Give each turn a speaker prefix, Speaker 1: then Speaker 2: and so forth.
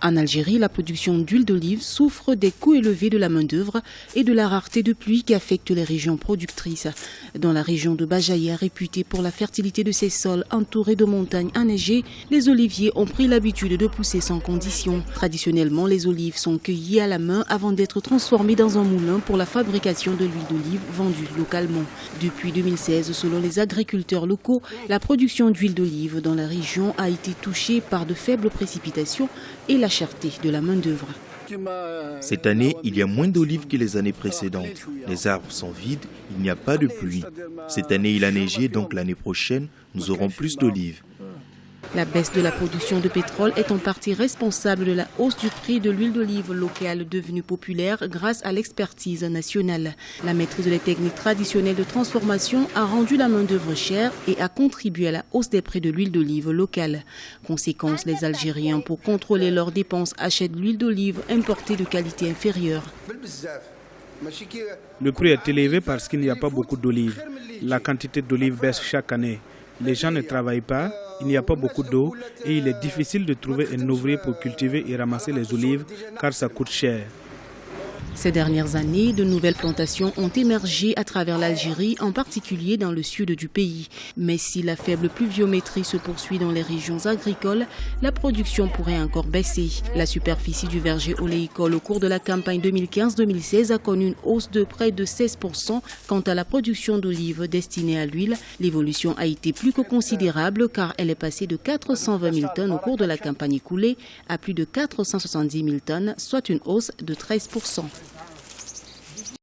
Speaker 1: En Algérie, la production d'huile d'olive souffre des coûts élevés de la main-d'œuvre et de la rareté de pluie qui affectent les régions productrices. Dans la région de Bajaïa, réputée pour la fertilité de ses sols entourés de montagnes enneigées, les oliviers ont pris l'habitude de pousser sans condition. Traditionnellement, les olives sont cueillies à la main avant d'être transformées dans un moulin pour la fabrication de l'huile d'olive vendue localement. Depuis 2016, selon les agriculteurs locaux, la production d'huile d'olive dans la région a été touchée par de faibles précipitations et la cherté de la main-d'œuvre.
Speaker 2: Cette année, il y a moins d'olives que les années précédentes. Les arbres sont vides, il n'y a pas de pluie. Cette année, il a neigé, donc l'année prochaine, nous aurons plus d'olives.
Speaker 1: La baisse de la production de pétrole est en partie responsable de la hausse du prix de l'huile d'olive locale devenue populaire grâce à l'expertise nationale. La maîtrise des techniques traditionnelles de transformation a rendu la main-d'œuvre chère et a contribué à la hausse des prix de l'huile d'olive locale. Conséquence, les Algériens, pour contrôler leurs dépenses, achètent l'huile d'olive importée de qualité inférieure.
Speaker 3: Le prix est élevé parce qu'il n'y a pas beaucoup d'olives. La quantité d'olives baisse chaque année. Les gens ne travaillent pas, il n'y a pas beaucoup d'eau et il est difficile de trouver un ouvrier pour cultiver et ramasser les olives car ça coûte cher.
Speaker 1: Ces dernières années, de nouvelles plantations ont émergé à travers l'Algérie, en particulier dans le sud du pays. Mais si la faible pluviométrie se poursuit dans les régions agricoles, la production pourrait encore baisser. La superficie du verger oléicole au cours de la campagne 2015-2016 a connu une hausse de près de 16%. Quant à la production d'olives destinée à l'huile, l'évolution a été plus que considérable car elle est passée de 420 000 tonnes au cours de la campagne écoulée à plus de 470 000 tonnes, soit une hausse de 13%.